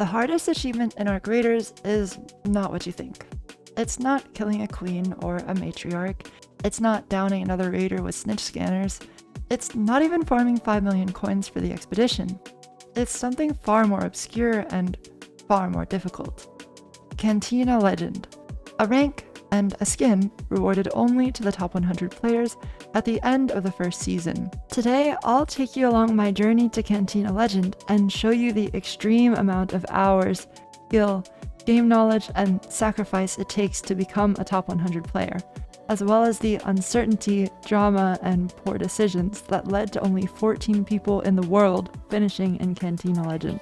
The hardest achievement in Arc Raiders is not what you think. It's not killing a queen or a matriarch. It's not downing another raider with snitch scanners. It's not even farming 5 million coins for the expedition. It's something far more obscure and far more difficult. Cantina Legend. A rank and a skin rewarded only to the top 100 players at the end of the first season. Today, I'll take you along my journey to Cantina Legend and show you the extreme amount of hours, skill, game knowledge, and sacrifice it takes to become a top 100 player, as well as the uncertainty, drama, and poor decisions that led to only 14 people in the world finishing in Cantina Legend.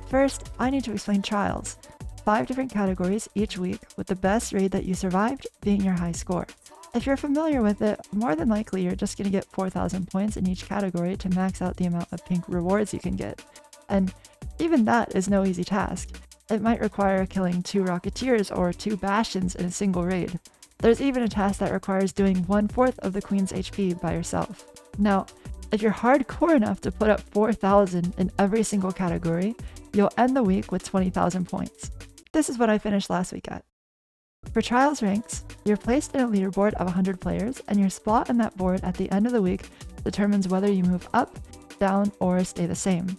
First, I need to explain trials. 5 different categories each week, with the best raid that you survived being your high score. If you're familiar with it, more than likely you're just going to get 4,000 points in each category to max out the amount of pink rewards you can get. And even that is no easy task. It might require killing 2 Rocketeers or 2 Bastions in a single raid. There's even a task that requires doing 1/4 of the Queen's HP by yourself. Now, if you're hardcore enough to put up 4,000 in every single category, you'll end the week with 20,000 points. This is what I finished last week at. For Trials ranks, you're placed in a leaderboard of 100 players, and your spot in that board at the end of the week determines whether you move up, down, or stay the same.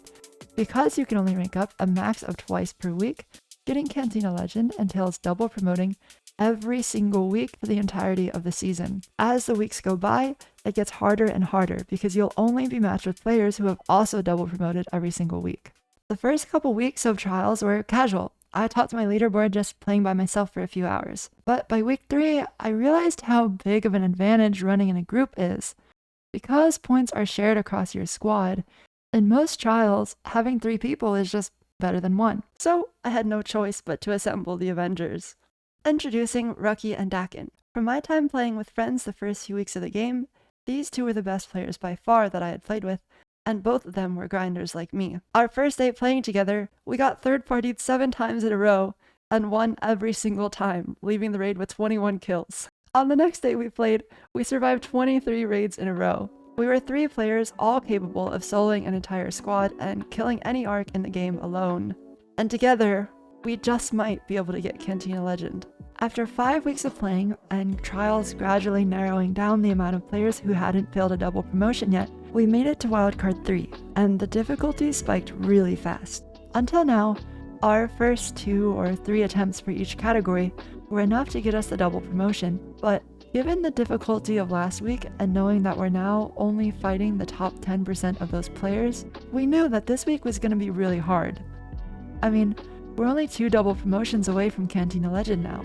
Because you can only rank up a max of twice per week, getting Cantina Legend entails double promoting every single week for the entirety of the season. As the weeks go by, it gets harder and harder because you'll only be matched with players who have also double promoted every single week. The first couple weeks of Trials were casual. I topped my leaderboard just playing by myself for a few hours. But by week 3, I realized how big of an advantage running in a group is. Because points are shared across your squad, in most Trials, having 3 people is just better than 1. So I had no choice but to assemble the Avengers. Introducing Rucky and Dakin. From my time playing with friends the first few weeks of the game, these 2 were the best players by far that I had played with, and both of them were grinders like me. Our first day playing together, we got third-partied 7 times in a row, and won every single time, leaving the raid with 21 kills. On the next day we played, we survived 23 raids in a row. We were 3 players, all capable of soloing an entire squad and killing any arc in the game alone. And together, we just might be able to get Cantina Legend. After 5 weeks of playing, and Trials gradually narrowing down the amount of players who hadn't failed a double promotion yet, we made it to Wildcard 3, and the difficulty spiked really fast. Until now, our first 2 or 3 attempts for each category were enough to get us the double promotion, but given the difficulty of last week and knowing that we're now only fighting the top 10% of those players, we knew that this week was going to be really hard. I mean, we're only 2 double promotions away from Cantina Legend now.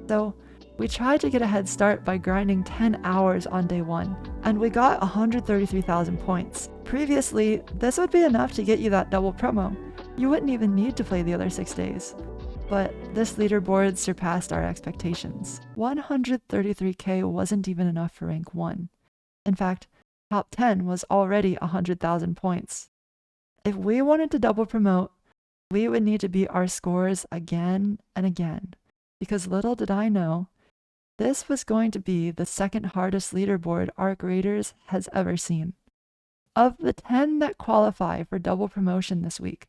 So, we tried to get a head start by grinding 10 hours on day 1, and we got 133,000 points. Previously, this would be enough to get you that double promo. You wouldn't even need to play the other 6 days. But this leaderboard surpassed our expectations. 133k wasn't even enough for rank 1. In fact, top 10 was already 100,000 points. If we wanted to double promote, we would need to beat our scores again and again. Because little did I know, this was going to be the second hardest leaderboard Arc Raiders has ever seen. Of the 10 that qualify for double promotion this week,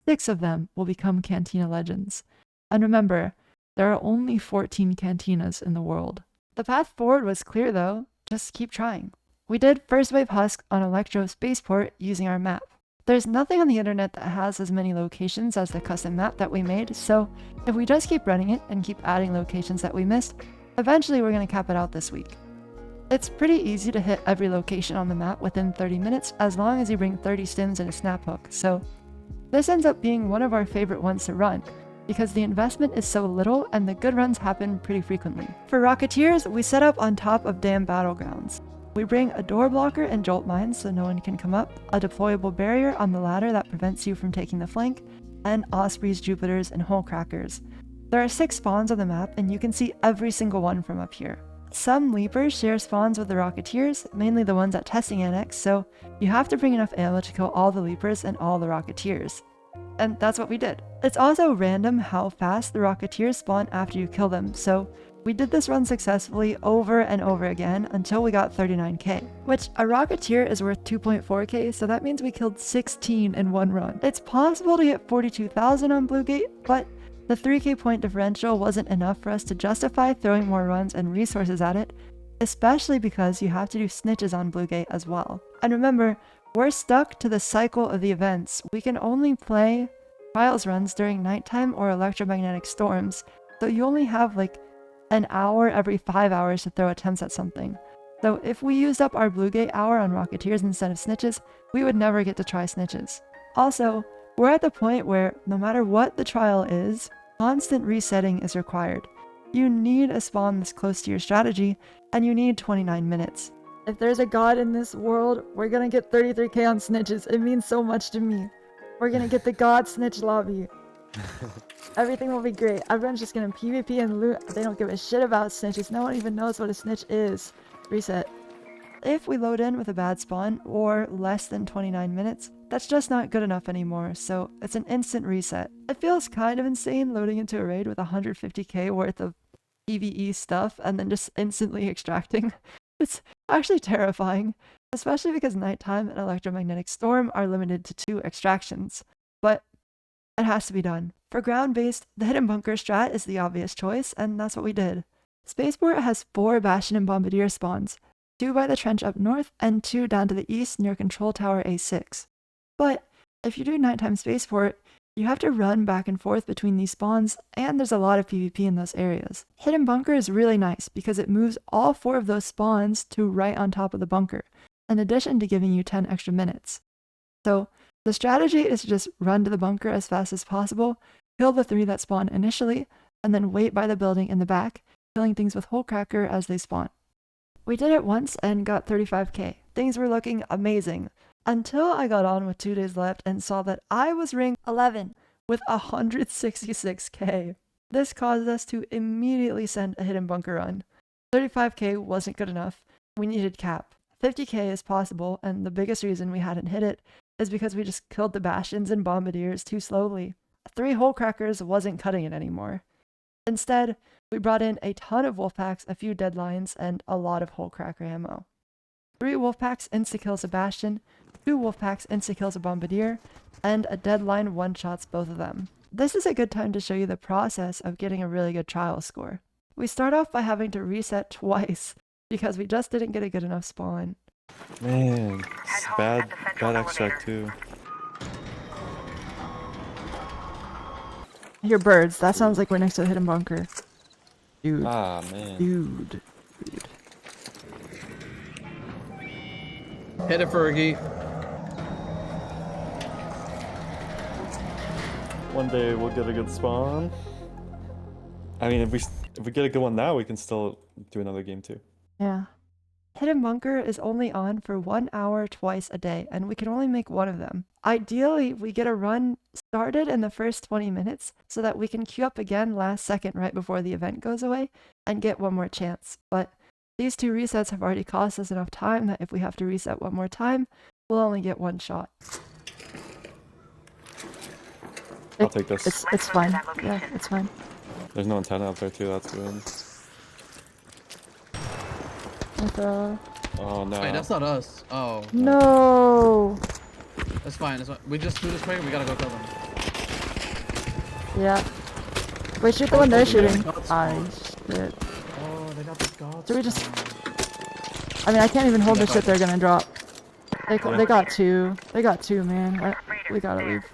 6 of them will become Cantina Legends. And remember, there are only 14 cantinas in the world. The path forward was clear though, just keep trying. We did First Wave Husk on Electro Spaceport using our map. There's nothing on the internet that has as many locations as the custom map that we made, so if we just keep running it and keep adding locations that we missed, eventually we're going to cap it out this week. It's pretty easy to hit every location on the map within 30 minutes as long as you bring 30 stims and a snap hook, so this ends up being one of our favorite ones to run, because the investment is so little and the good runs happen pretty frequently. For Rocketeers, we set up on top of dam battlegrounds. We bring a door blocker and jolt mines so no one can come up, a deployable barrier on the ladder that prevents you from taking the flank, and Ospreys, Jupiters, and Hole Crackers. There are 6 spawns on the map and you can see every single one from up here. Some Leapers share spawns with the Rocketeers, mainly the ones at Testing Annex, so you have to bring enough ammo to kill all the Leapers and all the Rocketeers. And that's what we did. It's also random how fast the Rocketeers spawn after you kill them, so we did this run successfully over and over again until we got 39k, which a Rocketeer is worth 2.4k, so that means we killed 16 in one run. It's possible to get 42,000 on Bluegate, but the 3k point differential wasn't enough for us to justify throwing more runs and resources at it, especially because you have to do snitches on Bluegate as well. And remember, we're stuck to the cycle of the events. We can only play trials runs during nighttime or electromagnetic storms, so you only have like an hour every 5 hours to throw attempts at something. So if we used up our Bluegate hour on Rocketeers instead of snitches, we would never get to try snitches. Also, we're at the point where no matter what the trial is, constant resetting is required. You need a spawn this close to your strategy, and you need 29 minutes. If there's a god in this world, we're gonna get 33k on snitches. It means so much to me. We're gonna get the god snitch lobby. Everything will be great. Everyone's just gonna PvP and loot. They don't give a shit about snitches. No one even knows what a snitch is. Reset. If we load in with a bad spawn, or less than 29 minutes, that's just not good enough anymore, so it's an instant reset. It feels kind of insane loading into a raid with 150k worth of PvE stuff and then just instantly extracting. It's actually terrifying, especially because nighttime and electromagnetic storm are limited to 2 extractions. But it has to be done. For ground-based, the hidden bunker strat is the obvious choice, and that's what we did. Spaceport has 4 Bastion and Bombardier spawns, 2 by the trench up north and 2 down to the east near Control Tower A6. But if you do nighttime Spaceport, you have to run back and forth between these spawns, and there's a lot of PvP in those areas. Hidden bunker is really nice because it moves all 4 of those spawns to right on top of the bunker, in addition to giving you 10 extra minutes. So the strategy is to just run to the bunker as fast as possible, kill the 3 that spawn initially, and then wait by the building in the back, killing things with Hole Cracker as they spawn. We did it once and got 35k. Things were looking amazing. Until I got on with 2 days left and saw that I was rank 11 with 166k. This caused us to immediately send a hidden bunker run. 35k wasn't good enough. We needed cap. 50k is possible, and the biggest reason we hadn't hit it is because we just killed the Bastions and Bombardiers too slowly. 3 Hole Crackers wasn't cutting it anymore. Instead, we brought in a ton of Wolfpacks, a few Deadlines, and a lot of Hole Cracker ammo. 3 Wolfpacks insta-kills a Bastion, 2 Wolfpacks insta-kills a Bombardier, and a Deadline one-shots both of them. This is a good time to show you the process of getting a really good trial score. We start off by having to reset twice, because we just didn't get a good enough spawn. Man, it's bad Auxjack too. I hear birds. That sounds like we're next to a hidden bunker. Dude. Ah, man. Dude. Hit it, Fergie. One day we'll get a good spawn. I mean, if we get a good one now, we can still do another game too. Yeah. Hidden bunker is only on for 1 hour twice a day, and we can only make 1 of them. Ideally, we get a run started in the first 20 minutes so that we can queue up again last second right before the event goes away and get 1 more chance. But these 2 resets have already cost us enough time that if we have to reset 1 more time, we'll only get 1 shot. I'll take this. It's fine. Yeah, it's fine. There's no antenna up there too, that's good. Oh no. Wait, that's not us. Oh. No! That's fine. That's fine. We just do this way. We gotta go kill them. Yeah. Wait, shoot the one they're shooting. Ah, shit. Oh, they got the gods. Do we just... I mean, I can't even hold the shit they're gonna drop. They got 2. They got 2, man. We gotta leave.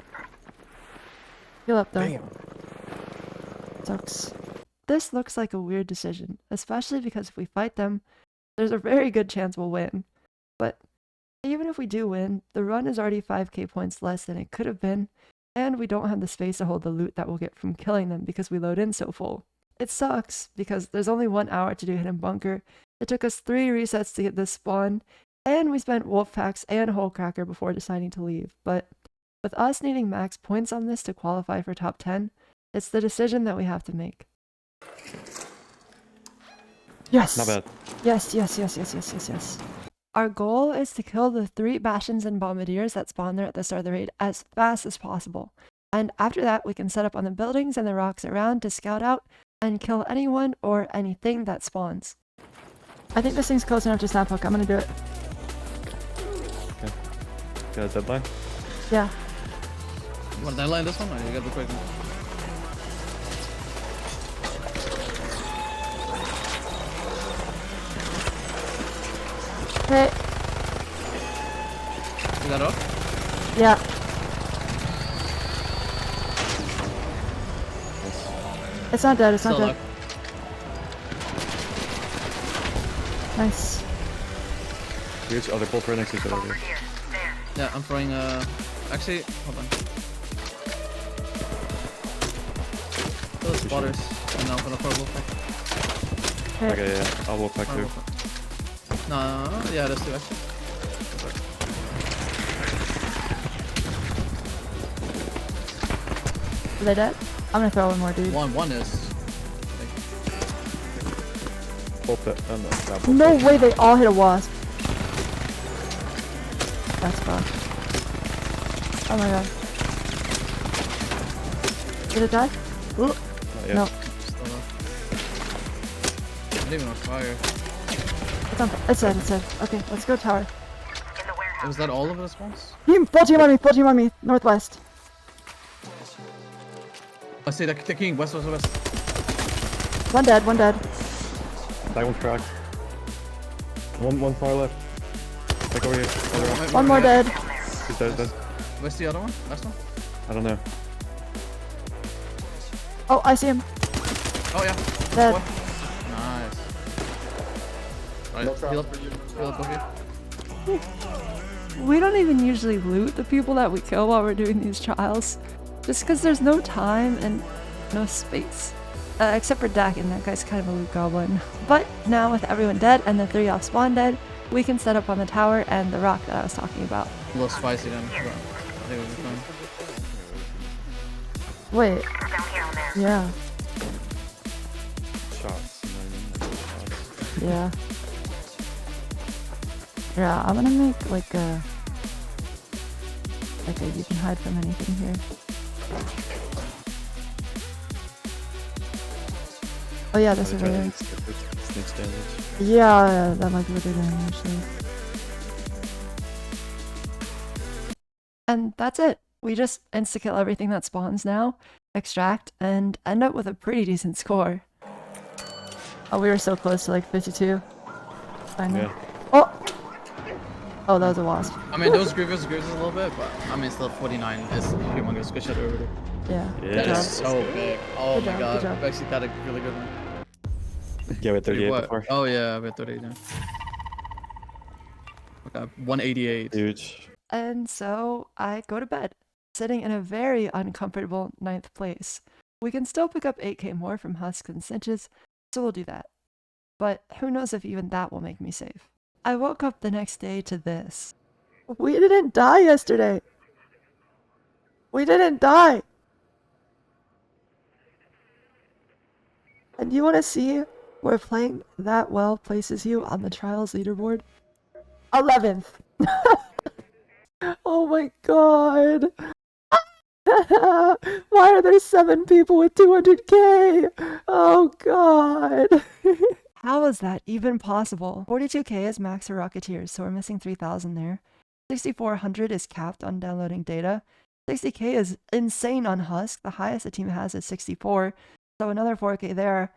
Heal up, though. Damn. Sucks. This looks like a weird decision, especially because if we fight them, there's a very good chance we'll win. But even if we do win, the run is already 5k points less than it could have been, and we don't have the space to hold the loot that we'll get from killing them because we load in so full. It sucks because there's only 1 hour to do Hidden Bunker. It took us 3 resets to get this spawn, and we spent wolf packs and hole cracker before deciding to leave. But with us needing max points on this to qualify for top 10, it's the decision that we have to make. Yes! Not bad. Yes. Our goal is to kill the 3 Bastions and Bombardiers that spawn there at the start of the raid as fast as possible. And after that, we can set up on the buildings and the rocks around to scout out and kill anyone or anything that spawns. I think this thing's close enough to snap hook. I'm gonna do it. Okay. Got a deadline? Yeah. You want to deadline this one, or you got the quick one? Hey. You got it off? Yeah. It's not dead. It's not Still dead. Nice. Here's other both right next to each other. Dude. Yeah, I'm throwing actually, hold on. Kill the spotters. And now I'm gonna throw a wolf pack. Hey. Okay, yeah. I'll wolf back too. No, yeah, there's 2 actually. Are they dead? I'm gonna throw one more, dude. One is. Both that. Oh, no, not both No that. way they all hit a wasp. That's fun. Oh my god. Did it die? Ooh. Not yet. No. Still up. Not even on fire. It's dead. It's dead. Okay, let's go tower. Was that all of the spawns? Full team on me. Northwest. I see the king. West. One dead. That one's cracked. One far left. Like over here. Other one. One more dead. He's dead. Where's the other one? Last one? I don't know. Oh, I see him. Oh yeah. Dead. What? Nice. Right, heal up over here. We don't even usually loot the people that we kill while we're doing these trials. Just because there's no time and no space. Except for Dak, and that guy's kind of a loot goblin. But now with everyone dead and the 3 off spawn dead, we can set up on the tower and the rock that I was talking about. A little spicy then, but I think we'll be fine. Wait. Yeah. Shots. Yeah. Yeah, I'm gonna make like a you can hide from anything here. Oh yeah, this is weird. Snakes damage. Yeah, that might be what they're doing actually. And that's it. We just insta-kill everything that spawns now, extract, and end up with a pretty decent score. Oh, we were so close to like 52. Finally. Yeah. Oh! Oh, that was a wasp. I mean, those grievous a little bit, but I mean, still 49 is humongous. Good shot over there. Yeah. Yeah. Good That job. is so big. Oh Good my job, god. good job. I've actually got a really good one. Yeah, we had 38 What? before. Oh yeah, we had 38 now. Okay, 188. Huge. And so I go to bed, sitting in a very uncomfortable 9th place. We can still pick up 8k more from husks and cinches, so we'll do that. But who knows if even that will make me safe. I woke up the next day to this. We didn't die yesterday. We didn't die. And you want to see where playing that well places you on the trials leaderboard? 11th. Oh my god. Why are there 7 people with 200k? Oh god. How is that even possible? 42k is max for Rocketeers, so we're missing 3,000 there. 6,400 is capped on downloading data. 60k is insane on Husk. The highest the team has is 64, so another 4k there.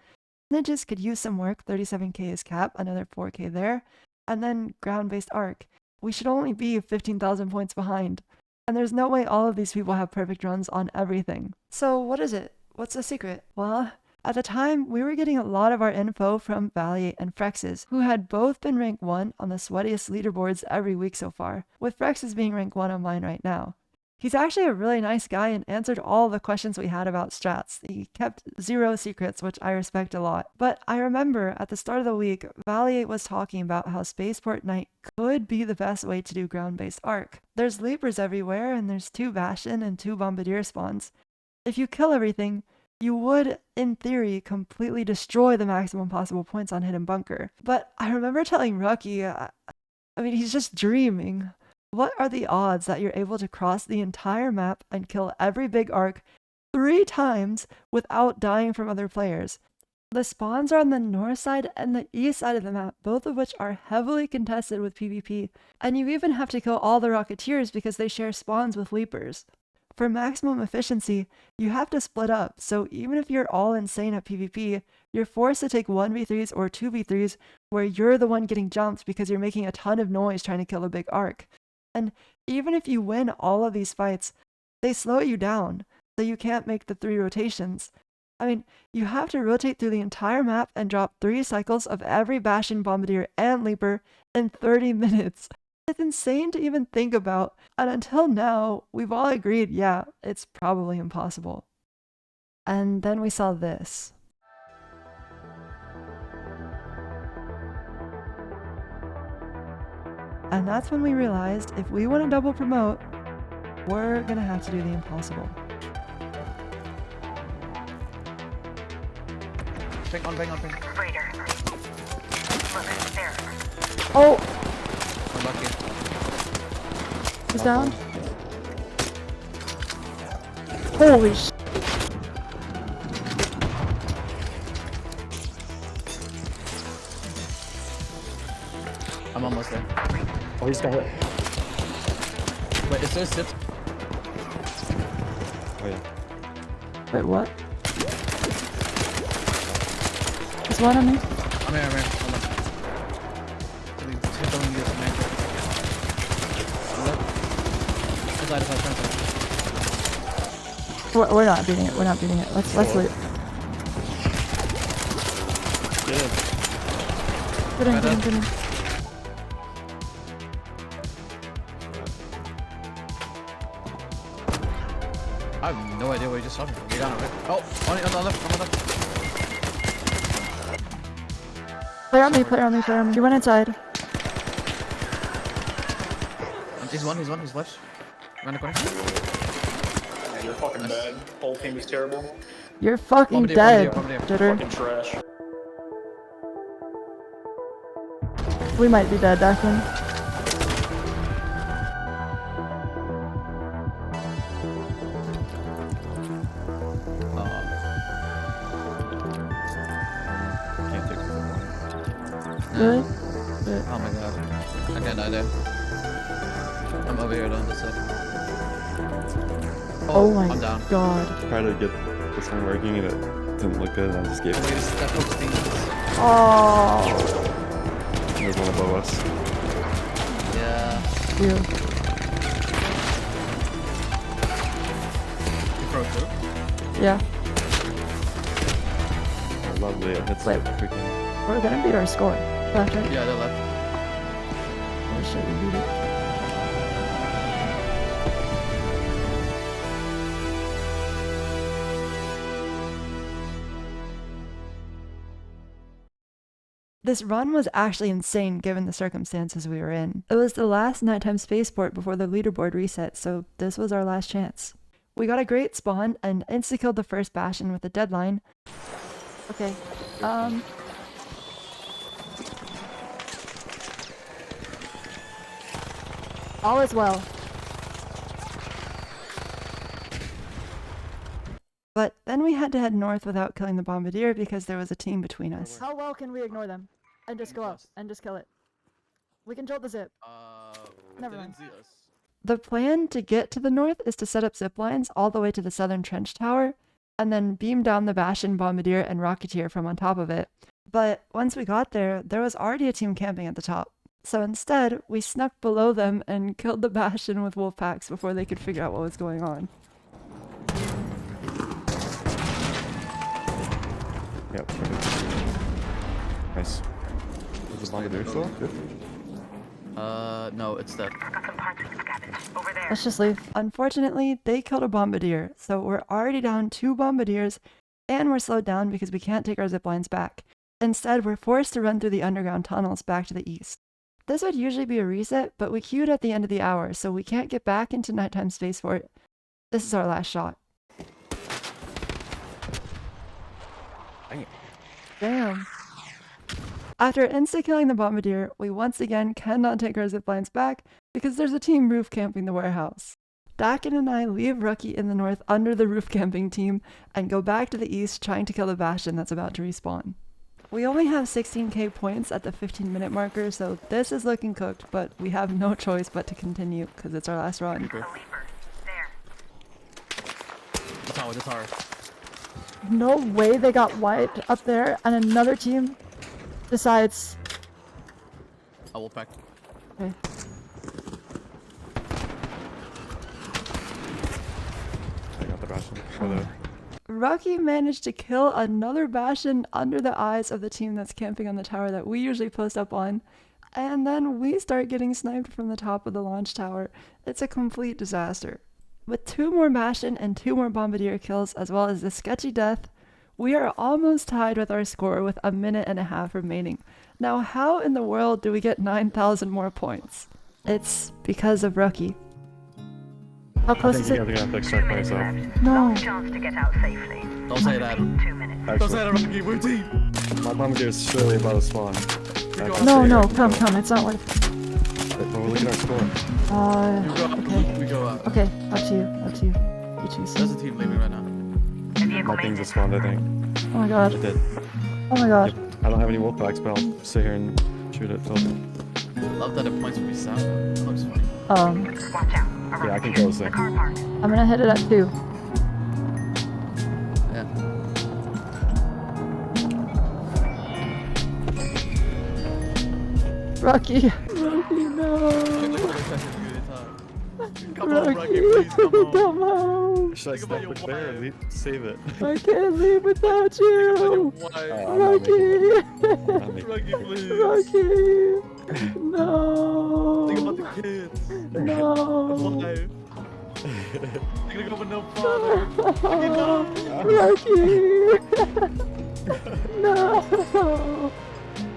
Ninjas could use some work. 37k is cap, another 4k there. And then ground-based arc. We should only be 15,000 points behind. And there's no way all of these people have perfect runs on everything. So what is it? What's the secret? Well, at the time, we were getting a lot of our info from Valiant and Frexes, who had both been ranked 1 on the sweatiest leaderboards every week so far, with Frexes being ranked 1 on mine right now. He's actually a really nice guy and answered all the questions we had about strats. He kept 0 secrets, which I respect a lot. But I remember at the start of the week, Valley was talking about how Spaceport Night could be the best way to do ground-based arc. There's leapers everywhere, and there's 2 Bastion and 2 Bombardier spawns. If you kill everything, you would, in theory, completely destroy the maximum possible points on Hidden Bunker. But I remember telling Rocky, I mean, he's just dreaming. What are the odds that you're able to cross the entire map and kill every big arc 3 times without dying from other players? The spawns are on the north side and the east side of the map, both of which are heavily contested with PvP, and you even have to kill all the Rocketeers because they share spawns with Leapers. For maximum efficiency, you have to split up, so even if you're all insane at PvP, you're forced to take 1v3s or 2v3s where you're the one getting jumped because you're making a ton of noise trying to kill a big arc. And even if you win all of these fights, they slow you down, so you can't make the 3 rotations. I mean, you have to rotate through the entire map and drop 3 cycles of every Bastion, Bombardier, and Leaper in 30 minutes. It's insane to even think about, and until now, we've all agreed, yeah, it's probably impossible. And then we saw this. And that's when we realized if we want to double promote, we're gonna have to do the impossible. Ping on, ping on, ping. Raider. Look, there. Oh! I'm lucky. He's down. Holy sh! I'm almost there. Oh, he's got hit. Wait, is there a sit? Oh yeah. Wait, what? There's one on me. I'm here, I'm here. Hold on. Hit the one you man. We're not beating it. We're not beating it. Let's leave. Get in. Get in, get in, get in. I have no idea what you just saw. You're down, right? Oh, on the left, on the left. Play on me, play on me, play on me. You went inside. He's one, he's left. Around the corner. Yeah, you're fucking bad. Whole team is terrible. You're fucking Bombardier, dead, Bombardier. Jitter. Fucking trash. We might be dead, Declan. Can't take it. Really? Oh my god. I can't die there. I'm over here on this side. Oh my I'm down. god. Tried to get this one working and it didn't look good and I just gave Wait, it. is that hook's thing? Oh. There's one above us. Yeah. You. You broke through? Yeah. Oh, lovely. It hits Wait. the freaking. We're gonna beat our score. Left, right? Yeah, they're left. Oh shit, we beat it. This run was actually insane given the circumstances we were in. It was the last nighttime spaceport before the leaderboard reset, so this was our last chance. We got a great spawn and insta-killed the first Bastion with a deadline. Okay, all is well. But then we had to head north without killing the Bombardier because there was a team between us. How well can we ignore them? And just go up and just kill it. We can jolt the zip. Never mind. See us. The plan to get to the north is to set up zip lines all the way to the southern trench tower and then beam down the Bastion, Bombardier, and Rocketeer from on top of it. But once we got there, there was already a team camping at the top. So instead, we snuck below them and killed the Bastion with wolf packs before they could figure out what was going on. Yep. Nice. Is the Bombardier still? Good. No, it's dead. Got some parts of the cabin. over there. Let's just leave. Unfortunately, they killed a bombardier, so we're already down 2 bombardiers, and we're slowed down because we can't take our zip lines back. Instead, we're forced to run through the underground tunnels back to the east. This would usually be a reset, but we queued at the end of the hour, so we can't get back into nighttime space for it. This is our last shot. Damn. After insta-killing the bombardier, we once again cannot take our ziplines back because there's a team roof camping the warehouse. Dakin and I leave Rookie in the north under the roof camping team and go back to the east trying to kill the Bastion that's about to respawn. We only have 16k points at the 15-minute marker, so this is looking cooked, but we have no choice but to continue because it's our last run. The leaper. There. The tower. No way they got wiped up there and another team decides... I will pack. Okay. I got the Bastion. Or the... Rocky managed to kill another Bastion under the eyes of the team that's camping on the tower that we usually post up on, and then we start getting sniped from the top of the launch tower. It's a complete disaster. With 2 more Bastion and 2 more Bombardier kills, as well as the sketchy death, we are almost tied with our score with 1.5 minutes remaining. Now, how in the world do we get 9,000 more points? It's because of Rocky. How close is You it? guys are gonna have to extract by yourself. No. Last chance to get out safely. Don't say that. 2 minutes. Don't say that, Rocky. We're team. My bombardier is surely about to spawn. No, come, it's not worth it. But we're looking at our score. You go up. Okay. We go up. Okay, up to you. You choose. There's a team leaving right now. The vehicle My thing made just it. spawned, I think. Oh my god. It did. Oh my god. Yep. I don't have any wolf packs, but I'll sit here and shoot it. I love that it points will be sound. It looks funny. Watch out. Yeah, I can close the there. car park. I'm gonna hit it at 2. Yeah. Rocky, no. Come on, Rocky, please, come on. Come on. Should I Think about stop your it there and save it? I can't leave without Think about your you. wife. I'm not making Rocky, please. Rocky, no. Think about the kids. The No. wife. You're gonna go with no father. Rocky. No.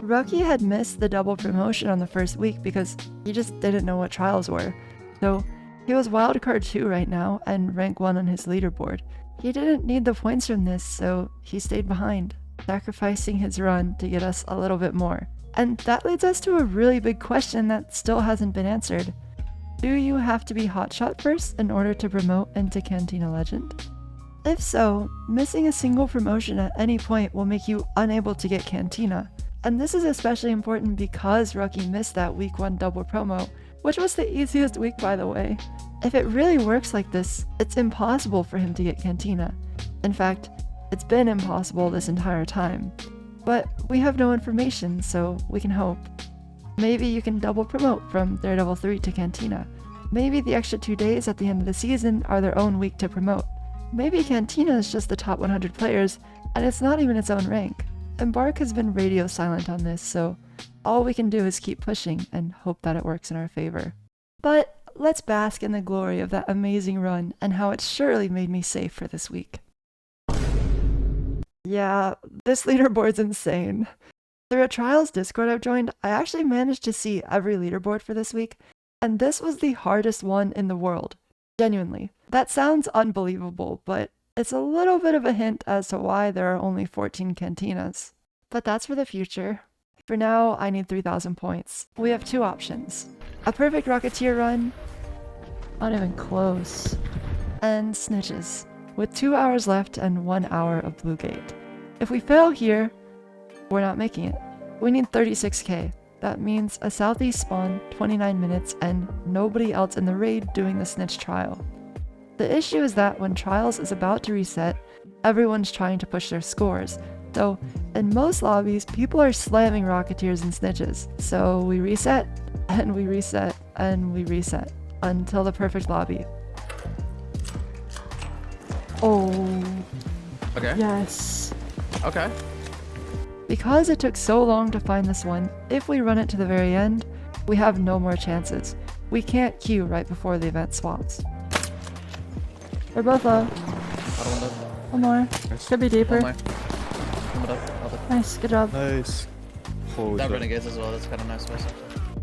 Rocky had missed the double promotion on the first week because he just didn't know what trials were. So he was wildcard 2 right now and rank 1 on his leaderboard. He didn't need the points from this, so he stayed behind, sacrificing his run to get us a little bit more. And that leads us to a really big question that still hasn't been answered. Do you have to be hotshot first in order to promote into Cantina Legend? If so, missing a single promotion at any point will make you unable to get Cantina. And this is especially important because Rocky missed that week 1 double promo, which was the easiest week by the way. If it really works like this, it's impossible for him to get Cantina. In fact, it's been impossible this entire time. But we have no information, so we can hope. Maybe you can double promote from Daredevil 3 to Cantina. Maybe the extra 2 days at the end of the season are their own week to promote. Maybe Cantina is just the top 100 players, and it's not even its own rank. Embark has been radio silent on this, so all we can do is keep pushing and hope that it works in our favor. But let's bask in the glory of that amazing run and how it surely made me safe for this week. Yeah, this leaderboard's insane. Through a Trials Discord I've joined, I actually managed to see every leaderboard for this week, and this was the hardest one in the world. Genuinely. That sounds unbelievable, but it's a little bit of a hint as to why there are only 14 cantinas. But that's for the future. For now, I need 3,000 points. We have 2 options. A perfect Rocketeer run, not even close, and Snitches, with 2 hours left and 1 hour of Blue Gate. If we fail here, we're not making it. We need 36k. That means a southeast spawn, 29 minutes, and nobody else in the raid doing the Snitch trial. The issue is that when Trials is about to reset, everyone's trying to push their scores. So, in most lobbies, people are slamming Rocketeers and Snitches. So we reset, and we reset, and we reset, until the perfect lobby. Oh, Okay. yes. Okay. Because it took so long to find this one, if we run it to the very end, we have no more chances. We can't queue right before the event swaps. They're both low. I don't know. One more. Could be deeper. One more. Coming up. Nice, good job. Nice. Holy That shit. renegades as well. That's kind of nice space.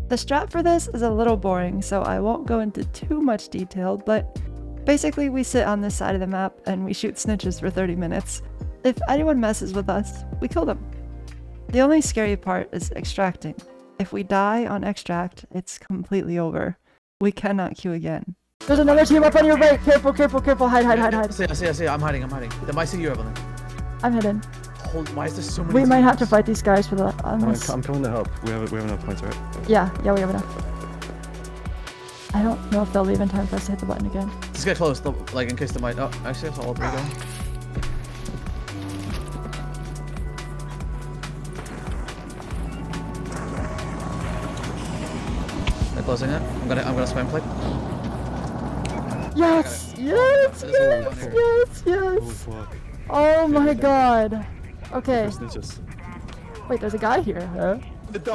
The strat for this is a little boring, so I won't go into too much detail, but basically we sit on this side of the map and we shoot snitches for 30 minutes. If anyone messes with us, we kill them. The only scary part is extracting. If we die on extract, it's completely over. We cannot queue again. There's another team up on your right! Careful, careful, careful! Hide, hide, hide, hide! I see. I'm hiding. They might see you, Evelyn. I'm hidden. Why is there so many We might have to teams? fight these guys for the... I'm coming to help. We have enough points, right? Yeah, we have enough. I don't know if they'll leave in time for us to hit the button again. Just get close, like in case they might. Oh, actually, it's all three going. They're closing it. I'm gonna spam plate. Yes! Yes! There's Yes! one Yes! Holy Yes! fuck. Oh my god! Okay, There's snitches. wait, there's a guy here, huh?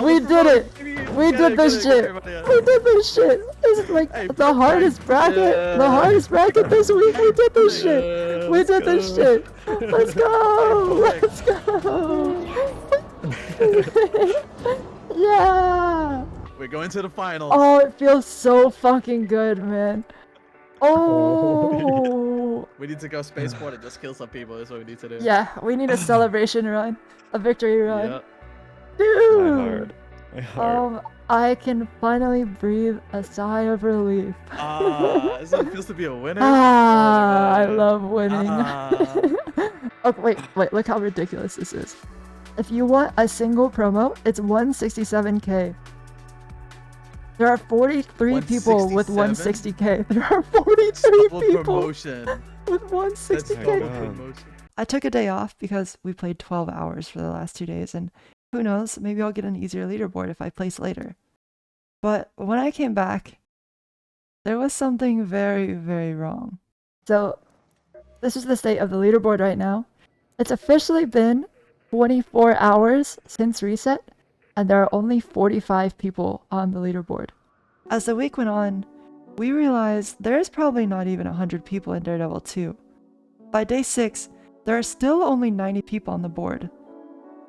We did it! We did this shit! We did this shit! This is like the hardest bracket! The hardest bracket this week! We did this shit! We did this shit! Let's go! Let's go! Yeah! We're going to the finals. Oh, it feels so fucking good, man. Oh! We need to go spaceport and just kill some people. That's what we need to do. Yeah, we need a celebration run. A victory run. Yeah. Dude! My heart. I can finally breathe a sigh of relief. That's what it feels to be a winner. I love winning. Okay, wait, look how ridiculous this is. If you want a single promo, it's 167k. There are 43 people with 160k. There are 43 Double people promotion. with That's 160k. double God. promotion. I took a day off because we played 12 hours for the last 2 days, and who knows, maybe I'll get an easier leaderboard if I place later. But when I came back, there was something very, very wrong. So, this is the state of the leaderboard right now. It's officially been 24 hours since reset, and there are only 45 people on the leaderboard. As the week went on, we realized there's probably not even 100 people in Daredevil 2. By day 6, there are still only 90 people on the board.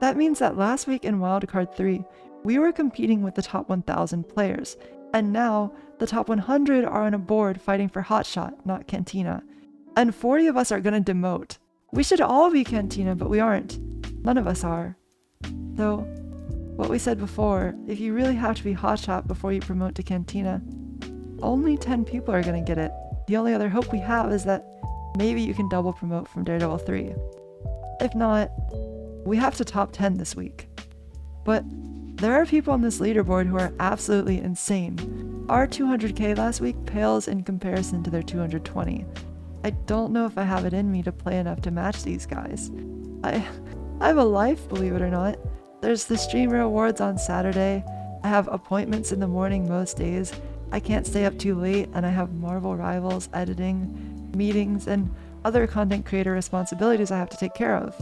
That means that last week in Wildcard 3, we were competing with the top 1,000 players, and now the top 100 are on a board fighting for Hotshot, not Cantina. And 40 of us are gonna demote. We should all be Cantina, but we aren't. None of us are. So, what we said before, if you really have to be Hotshot before you promote to Cantina, only 10 people are gonna get it. The only other hope we have is that maybe you can double promote from Daredevil 3. If not, we have to top 10 this week. But there are people on this leaderboard who are absolutely insane. Our 200k last week pales in comparison to their 220. I don't know if I have it in me to play enough to match these guys. I have a life, believe it or not. There's the streamer awards on Saturday. I have appointments in the morning most days. I can't stay up too late, and I have Marvel Rivals, editing, meetings, and other content creator responsibilities I have to take care of.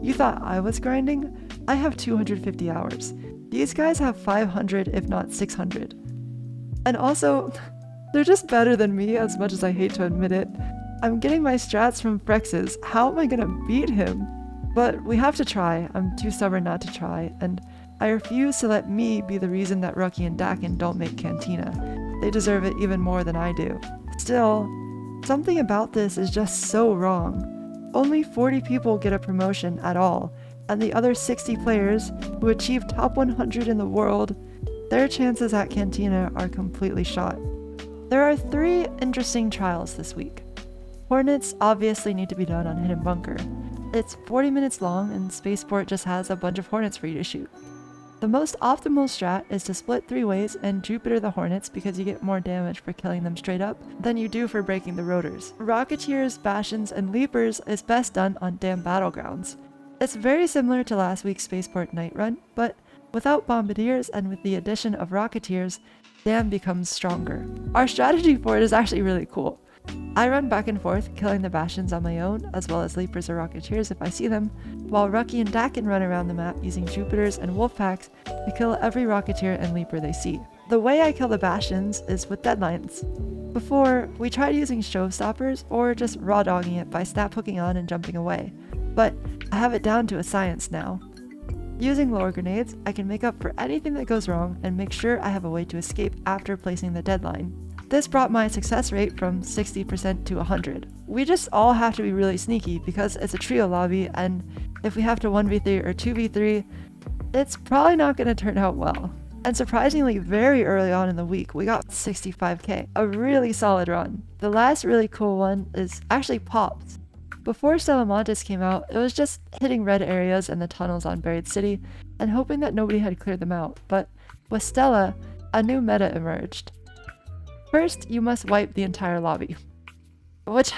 You thought I was grinding? I have 250 hours. These guys have 500, if not 600. And also, they're just better than me, as much as I hate to admit it. I'm getting my strats from Frex's. How am I gonna beat him? But we have to try. I'm too stubborn not to try, and I refuse to let me be the reason that Rucky and Dakin don't make Cantina. They deserve it even more than I do. Still, something about this is just so wrong. Only 40 people get a promotion at all, and the other 60 players who achieve top 100 in the world, their chances at Cantina are completely shot. There are 3 interesting trials this week. Hornets obviously need to be done on Hidden Bunker. It's 40 minutes long, and Spaceport just has a bunch of Hornets for you to shoot. The most optimal strat is to split 3 ways and Jupiter the Hornets because you get more damage for killing them straight up than you do for breaking the rotors. Rocketeers, Bastions, and Leapers is best done on Dam Battlegrounds. It's very similar to last week's Spaceport Night Run, but without Bombardiers and with the addition of Rocketeers, Dam becomes stronger. Our strategy for it is actually really cool. I run back and forth, killing the Bastions on my own, as well as Leapers or Rocketeers if I see them, while Rucky and Dakin run around the map using Jupiters and Wolfpacks to kill every Rocketeer and Leaper they see. The way I kill the bastions is with deadlines. Before, we tried using showstoppers or just raw dogging it by snap hooking on and jumping away, but I have it down to a science now. Using lower grenades, I can make up for anything that goes wrong and make sure I have a way to escape after placing the deadline. This brought my success rate from 60% to 100. We just all have to be really sneaky because it's a trio lobby, and if we have to 1v3 or 2v3, it's probably not going to turn out well. And surprisingly, very early on in the week, we got 65k, a really solid run. The last really cool one is actually Pops. Before Stellamontes came out, it was just hitting red areas and the tunnels on Buried City and hoping that nobody had cleared them out, but with Stella, a new meta emerged. First, you must wipe the entire lobby, which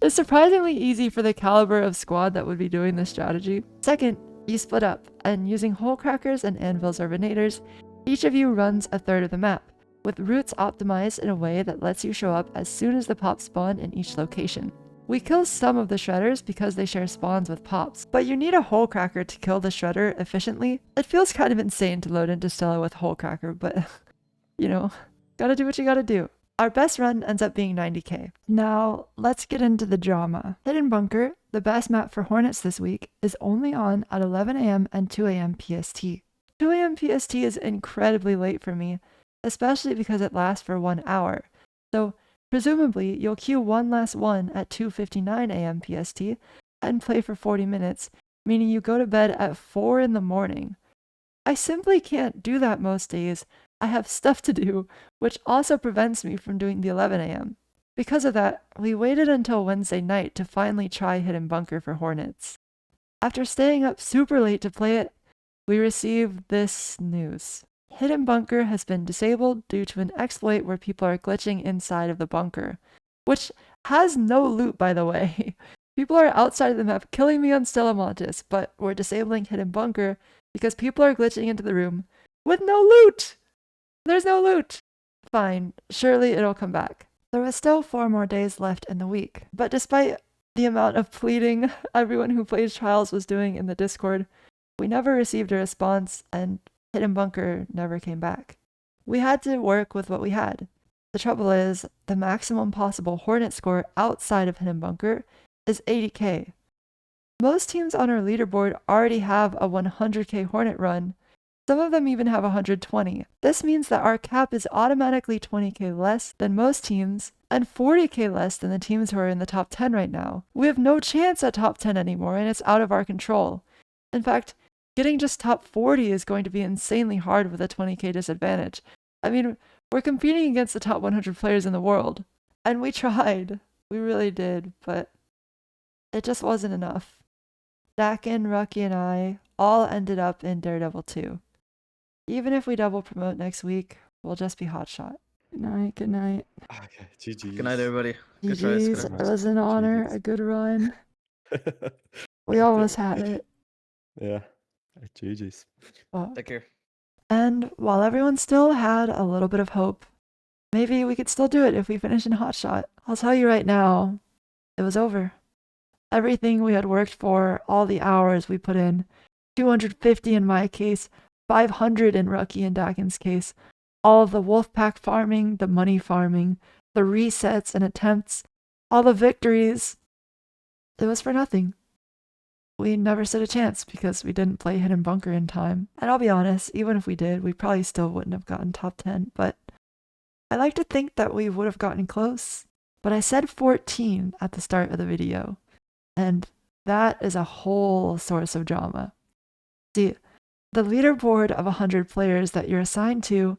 is surprisingly easy for the caliber of squad that would be doing this strategy. Second, you split up, and using hole crackers and anvils or venators, each of you runs a third of the map, with routes optimized in a way that lets you show up as soon as the pops spawn in each location. We kill some of the shredders because they share spawns with pops, but you need a hole cracker to kill the shredder efficiently. It feels kind of insane to load into Stella with hole cracker, but you know, gotta do what you gotta do. Our best run ends up being 90k. Now, let's get into the drama. Hidden Bunker, the best map for Hornets this week, is only on at 11 AM and 2 AM PST. 2 AM PST is incredibly late for me, especially because it lasts for 1 hour. So, presumably, you'll queue one last one at 2:59 AM PST and play for 40 minutes, meaning you go to bed at 4 in the morning. I simply can't do that most days. I have stuff to do, which also prevents me from doing the 11 AM. Because of that, we waited until Wednesday night to finally try Hidden Bunker for Hornets. After staying up super late to play it, we received this news. Hidden Bunker has been disabled due to an exploit where people are glitching inside of the bunker, which has no loot, by the way. People are outside of the map killing me on Stellamontes, but we're disabling Hidden Bunker because people are glitching into the room with no loot! There's no loot! Fine, surely it'll come back. There was still 4 more days left in the week, but despite the amount of pleading everyone who plays Trials was doing in the Discord, we never received a response and Hidden Bunker never came back. We had to work with what we had. The trouble is, the maximum possible Hornet score outside of Hidden Bunker is 80k. Most teams on our leaderboard already have a 100k Hornet run. Some of them even have 120. This means that our cap is automatically 20k less than most teams and 40k less than the teams who are in the top 10 right now. We have no chance at top 10 anymore, and it's out of our control. In fact, getting just top 40 is going to be insanely hard with a 20k disadvantage. I mean, we're competing against the top 100 players in the world. And we tried. We really did, but it just wasn't enough. Dakin, Rucky, and I all ended up in Daredevil 2. Even if we double promote next week, we'll just be hotshot. Good night, good night. Okay, GG. Good night, everybody. Good tries. GG's, Good it was an honor, GG's. a good run. We almost had it. Yeah, GG's. Well, Take care. and while everyone still had a little bit of hope, maybe we could still do it if we finish in hotshot. I'll tell you right now, it was over. Everything we had worked for, all the hours we put in, 250 in my case, 500 in Rucky and Dakin's case, all of the Wolfpack farming, the money farming, the resets and attempts, all the victories, it was for nothing. We never stood a chance because we didn't play Hidden Bunker in time. And I'll be honest, even if we did, we probably still wouldn't have gotten top 10, but I like to think that we would have gotten close. But I said 14 at the start of the video, and that is a whole source of drama. See, the leaderboard of 100 players that you're assigned to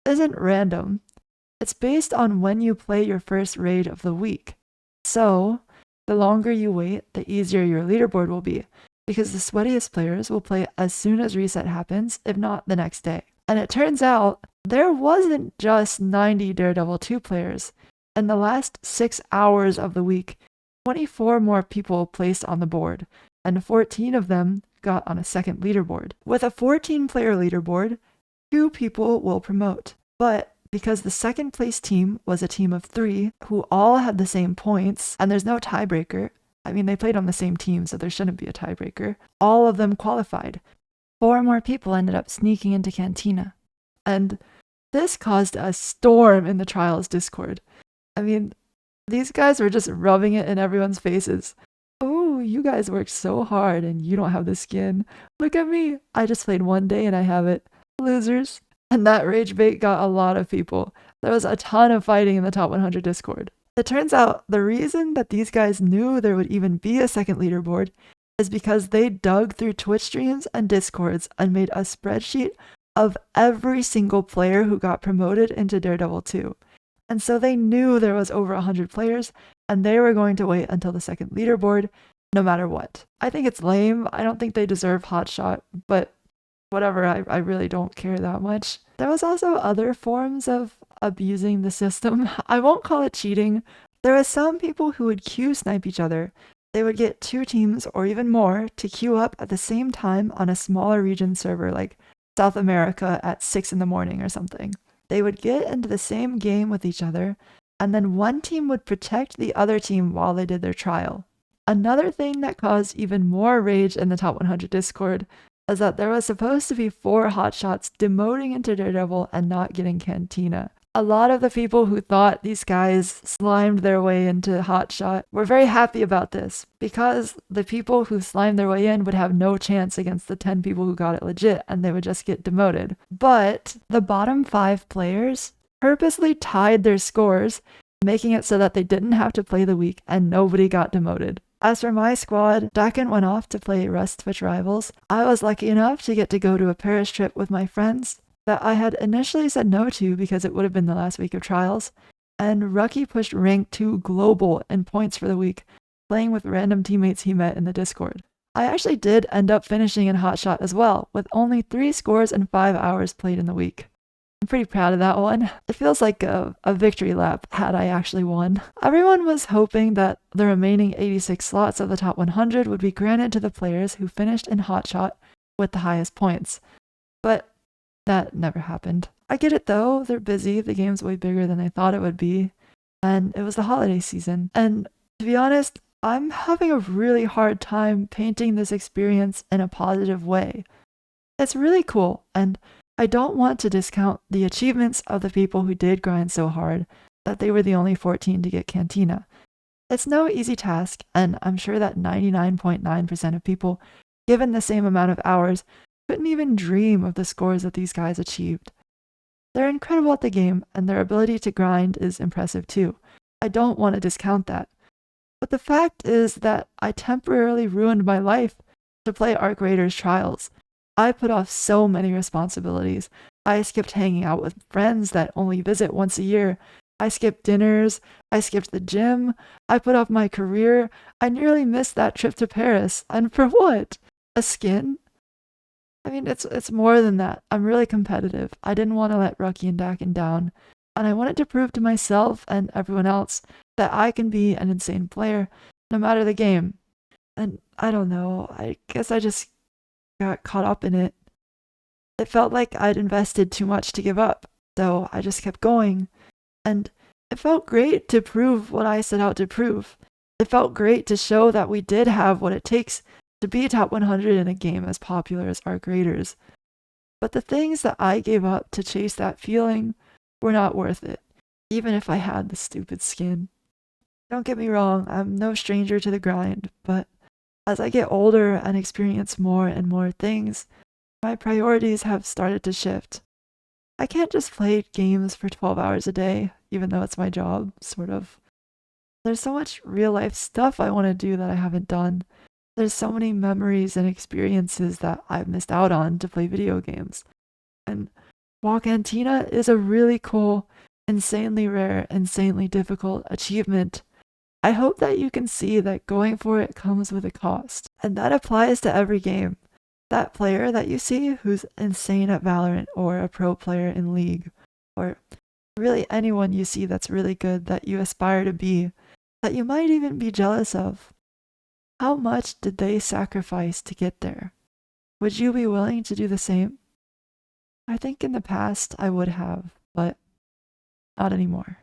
isn't random. It's based on when you play your first raid of the week. So, the longer you wait, the easier your leaderboard will be, because the sweatiest players will play as soon as reset happens, if not the next day. And it turns out, there wasn't just 90 Daredevil 2 players. In the last 6 hours of the week, 24 more people placed on the board, and 14 of them got on a second leaderboard. With a 14-player leaderboard, 2 people will promote. But because the second place team was a team of 3 who all had the same points, and there's no tiebreaker, I mean, they played on the same team, so there shouldn't be a tiebreaker, all of them qualified. 4 more people ended up sneaking into Cantina. And This caused a storm in the Trials Discord. I mean, these guys were just rubbing it in everyone's faces. Oh, you guys worked so hard and you don't have the skin. Look at me. I just played one day and I have it. Losers. And that rage bait got a lot of people. There was a ton of fighting in the top 100 Discord. It turns out the reason that these guys knew there would even be a second leaderboard is because they dug through Twitch streams and Discords and made a spreadsheet of every single player who got promoted into Daredevil 2. And so they knew there was over 100 players and they were going to wait until the second leaderboard no matter what. I think it's lame. I don't think they deserve Hotshot, but whatever, I really don't care that much. There was also other forms of abusing the system. I won't call it cheating. There were some people who would queue snipe each other. They would get 2 teams or even more to queue up at the same time on a smaller region server like South America at 6 in the morning or something. They would get into the same game with each other, and then one team would protect the other team while they did their trial. Another thing that caused even more rage in the top 100 Discord is that there was supposed to be 4 hotshots demoting into Daredevil and not getting Cantina. A lot of the people who thought these guys slimed their way into Hotshot were very happy about this because the people who slimed their way in would have no chance against the 10 people who got it legit and they would just get demoted. But the bottom 5 players purposely tied their scores, making it so that they didn't have to play the week and nobody got demoted. As for my squad, Dakin went off to play Rust Twitch Rivals. I was lucky enough to get to go to a Paris trip with my friends that I had initially said no to because it would have been the last week of trials, and Rucky pushed rank 2 global in points for the week, playing with random teammates he met in the Discord. I actually did end up finishing in Hotshot as well, with only 3 scores and 5 hours played in the week. I'm pretty proud of that one. It feels like a victory lap had I actually won. Everyone was hoping that the remaining 86 slots of the top 100 would be granted to the players who finished in Hotshot with the highest points, but that never happened. I get it though, they're busy, the game's way bigger than I thought it would be, and it was the holiday season. And to be honest, I'm having a really hard time painting this experience in a positive way. It's really cool, and I don't want to discount the achievements of the people who did grind so hard that they were the only 14 to get Cantina. It's no easy task, and I'm sure that 99.9% of people, given the same amount of hours, couldn't even dream of the scores that these guys achieved. They're incredible at the game, and their ability to grind is impressive too. I don't want to discount that. But the fact is that I temporarily ruined my life to play Arc Raiders Trials. I put off so many responsibilities. I skipped hanging out with friends that only visit once a year. I skipped dinners. I skipped the gym. I put off my career. I nearly missed that trip to Paris. And for what? A skin? I mean, it's more than that. I'm really competitive. I didn't want to let Rucky and Dakin down, and I wanted to prove to myself and everyone else that I can be an insane player, no matter the game. And I don't know, I guess I just got caught up in it. It felt like I'd invested too much to give up, so I just kept going. And it felt great to prove what I set out to prove. It felt great to show that we did have what it takes to be top 100 in a game as popular as Arc Raiders. But the things that I gave up to chase that feeling were not worth it, even if I had the stupid skin. Don't get me wrong, I'm no stranger to the grind, but as I get older and experience more and more things, my priorities have started to shift. I can't just play games for 12 hours a day, even though it's my job, sort of. There's so much real life stuff I want to do that I haven't done. There's so many memories and experiences that I've missed out on to play video games. And while Cantina is a really cool, insanely rare, insanely difficult achievement, I hope that you can see that going for it comes with a cost. And that applies to every game. That player that you see who's insane at Valorant, or a pro player in League, or really anyone you see that's really good that you aspire to be, that you might even be jealous of. How much did they sacrifice to get there? Would you be willing to do the same? I think in the past I would have, but not anymore.